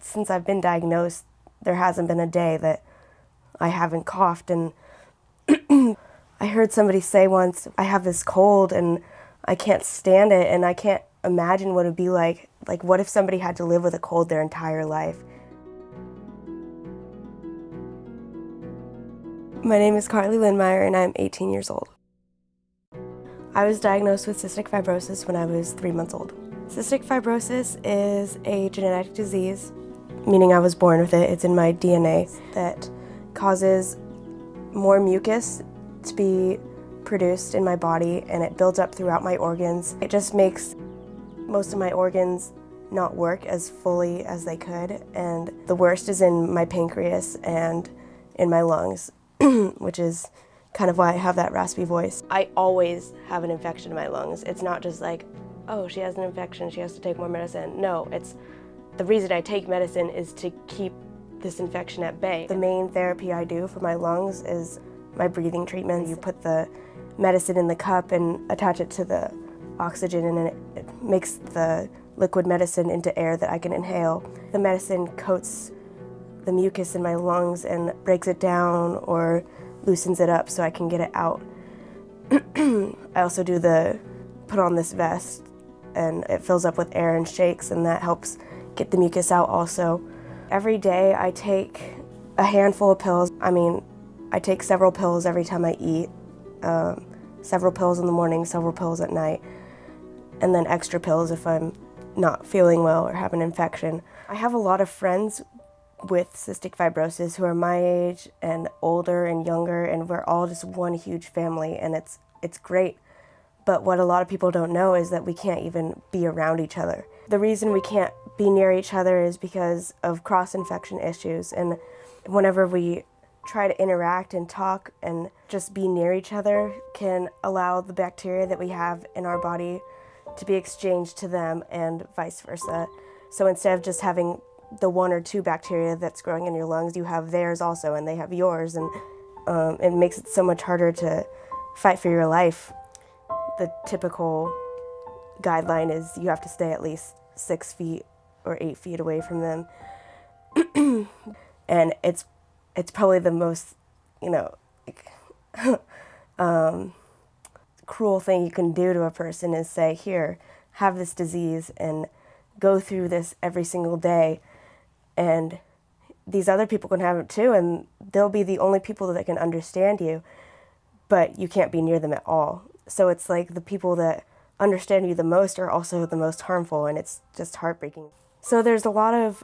since I've been diagnosed, there hasn't been a day that I haven't coughed. And I heard somebody say once, I have this cold and I can't stand it, and I can't imagine what it'd be like. Like, what if somebody had to live with a cold their entire life? My name is Carly Lindmeier, and I'm 18 years old. I was diagnosed with cystic fibrosis when I was 3 months old. Cystic fibrosis is a genetic disease, meaning I was born with it. It's in my DNA, that causes more mucus to be produced in my body, and it builds up throughout my organs. It just makes most of my organs not work as fully as they could, and the worst is in my pancreas and in my lungs, which is kind of why I have that raspy voice. I always have an infection in my lungs. It's not just like, oh, she has an infection, she has to take more medicine. No, it's the reason I take medicine is to keep this infection at bay. The main therapy I do for my lungs is my breathing treatments. You put the medicine in the cup and attach it to the oxygen, and then it makes the liquid medicine into air that I can inhale. The medicine coats the mucus in my lungs and breaks it down or loosens it up so I can get it out. I also do put on this vest, and it fills up with air and shakes, and that helps get the mucus out also. Every day I take a handful of pills. I take several pills every time I eat, several pills in the morning, several pills at night, and then extra pills if I'm not feeling well or have an infection. I have a lot of friends with cystic fibrosis who are my age and older and younger, and we're all just one huge family, and it's great. But what a lot of people don't know is that we can't even be around each other. The reason we can't be near each other is because of cross-infection issues, and whenever we try to interact and talk and just be near each other can allow the bacteria that we have in our body to be exchanged to them and vice versa. So instead of just having the one or two bacteria that's growing in your lungs, you have theirs also, and they have yours, and it makes it so much harder to fight for your life. The typical guideline is you have to stay at least 6 feet or 8 feet away from them. And it's probably the most, cruel thing you can do to a person is say, here, have this disease and go through this every single day, and these other people can have it too, and they'll be the only people that can understand you, but you can't be near them at all. So it's like the people that understand you the most are also the most harmful, and it's just heartbreaking. So there's a lot of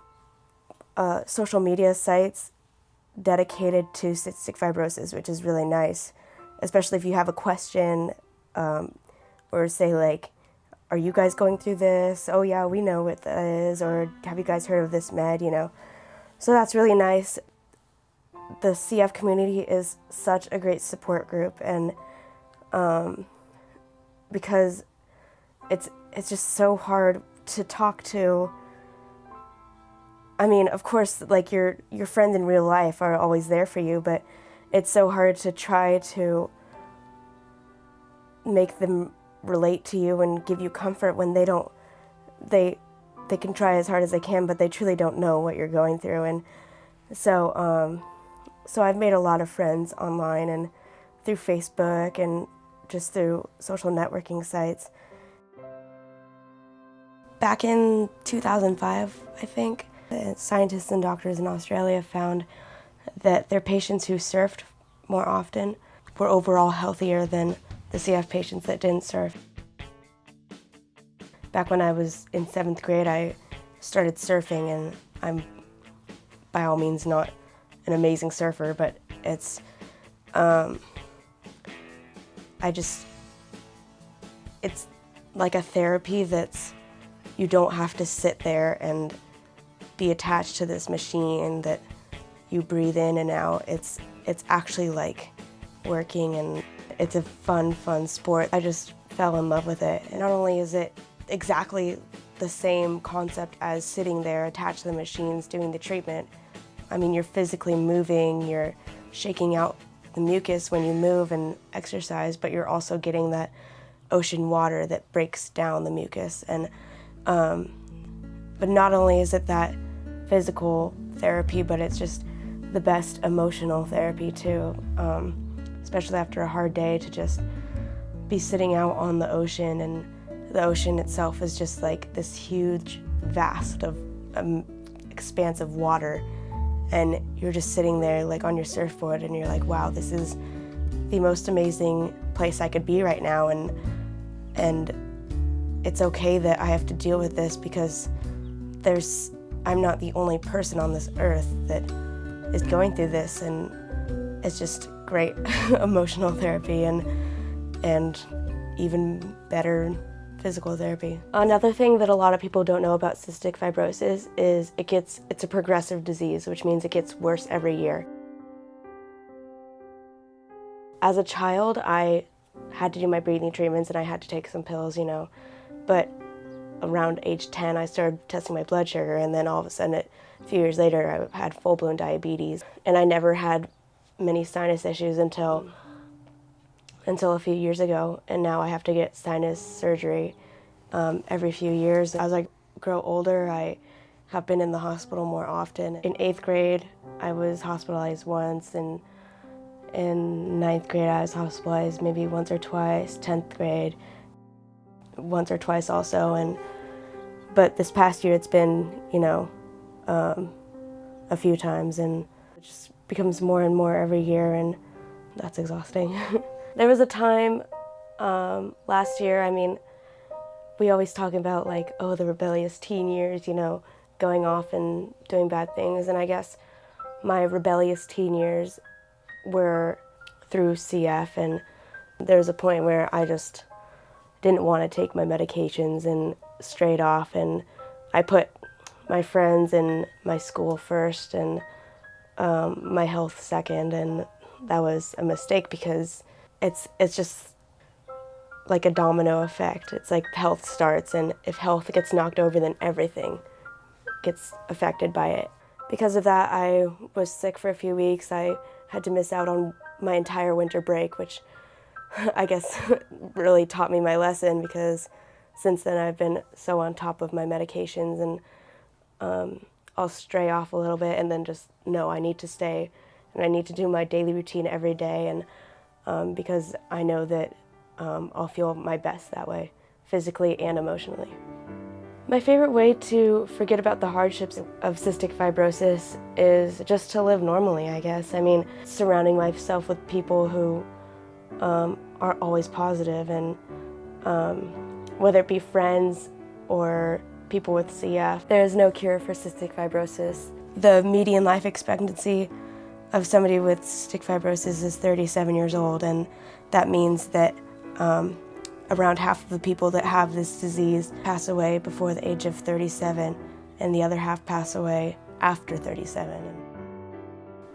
social media sites dedicated to cystic fibrosis, which is really nice, especially if you have a question, or say like, are you guys going through this? Oh yeah, we know what that is. Or have you guys heard of this med, So that's really nice. The CF community is such a great support group, and because it's just so hard to talk to. Of course, like your friends in real life are always there for you, but it's so hard to try to make them relate to you and give you comfort when they don't. They can try as hard as they can, but they truly don't know what you're going through. And so I've made a lot of friends online and through Facebook and just through social networking sites. Back in 2005, I think, scientists and doctors in Australia found that their patients who surfed more often were overall healthier than the CF patients that didn't surf. Back when I was in 7th grade, I started surfing, and I'm by all means not an amazing surfer, but it's like a therapy that's, you don't have to sit there and be attached to this machine that you breathe in and out. It's actually like working, and it's a fun sport. I just fell in love with it. And not only is it exactly the same concept as sitting there attached to the machines doing the treatment, you're physically moving, you're shaking out the mucus when you move and exercise, but you're also getting that ocean water that breaks down the mucus. And but not only is it that physical therapy, but it's just the best emotional therapy too, especially after a hard day, to just be sitting out on the ocean, and the ocean itself is just like this huge vast of expanse of water, and you're just sitting there like on your surfboard, and you're like, wow, this is the most amazing place I could be right now, and it's okay that I have to deal with this, because I'm not the only person on this earth that is going through this, and it's just great emotional therapy and even better physical therapy. Another thing that a lot of people don't know about cystic fibrosis is it's a progressive disease, which means it gets worse every year. As a child, I had to do my breathing treatments and I had to take some pills, but around age 10, I started testing my blood sugar, and then all of a sudden, a few years later, I had full-blown diabetes, and I never had many sinus issues until a few years ago, and now I have to get sinus surgery every few years. As I grow older, I have been in the hospital more often. In 8th grade, I was hospitalized once, and in 9th grade, I was hospitalized maybe once or twice. 10th grade, once or twice also, but this past year it's been, a few times, and it just becomes more and more every year, and that's exhausting. There was a time last year, we always talk about like, oh, the rebellious teen years, going off and doing bad things, and I guess my rebellious teen years were through CF, and there was a point where I just didn't want to take my medications and strayed off, and I put my friends and my school first and my health second, and that was a mistake, because it's just like a domino effect. It's like health starts, and if health gets knocked over, then everything gets affected by it. Because of that, I was sick for a few weeks. I had to miss out on my entire winter break, which I guess really taught me my lesson, because since then I've been so on top of my medications, and I'll stray off a little bit and then just know I need to stay, and I need to do my daily routine every day, and because I know that I'll feel my best that way, physically and emotionally. My favorite way to forget about the hardships of cystic fibrosis is just to live normally, I guess. Surrounding myself with people who are always positive, and whether it be friends or people with CF. There is no cure for cystic fibrosis. The median life expectancy of somebody with cystic fibrosis is 37 years old, and that means that around half of the people that have this disease pass away before the age of 37, and the other half pass away after 37.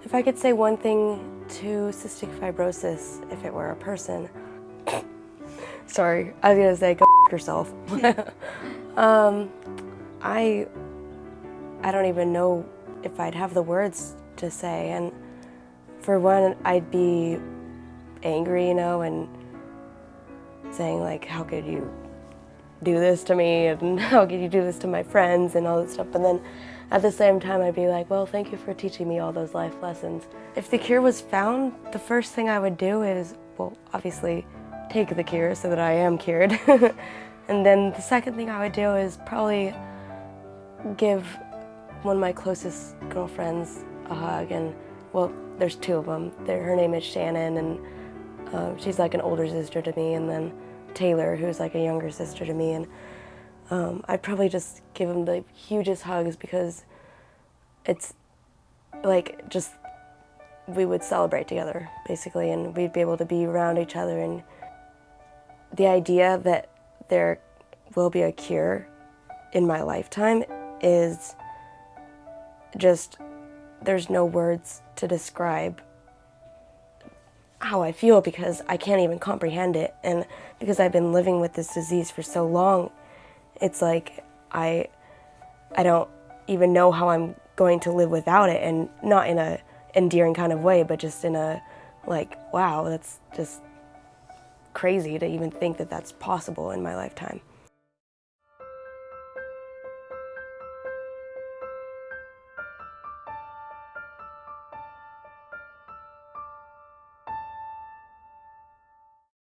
If I could say one thing to cystic fibrosis, if it were a person, sorry, I was gonna say go yourself. I don't even know if I'd have the words to say, and for one, I'd be angry, and saying like, how could you do this to me, and how could you do this to my friends, and all that stuff. But then at the same time, I'd be like, well, thank you for teaching me all those life lessons. If the cure was found, the first thing I would do is, well, obviously take the cure so that I am cured. And then the second thing I would do is probably give one of my closest girlfriends a hug, and well, there's two of them. Her name is Shannon, and she's like an older sister to me, and then Taylor, who's like a younger sister to me, and I'd probably just give them the hugest hugs, because it's like just we would celebrate together basically, and we'd be able to be around each other. And the idea that there will be a cure in my lifetime is just, there's no words to describe how I feel, because I can't even comprehend it. And because I've been living with this disease for so long, it's like I don't even know how I'm going to live without it, and not in a endearing kind of way, but just in a like, wow, that's just crazy to even think that that's possible in my lifetime.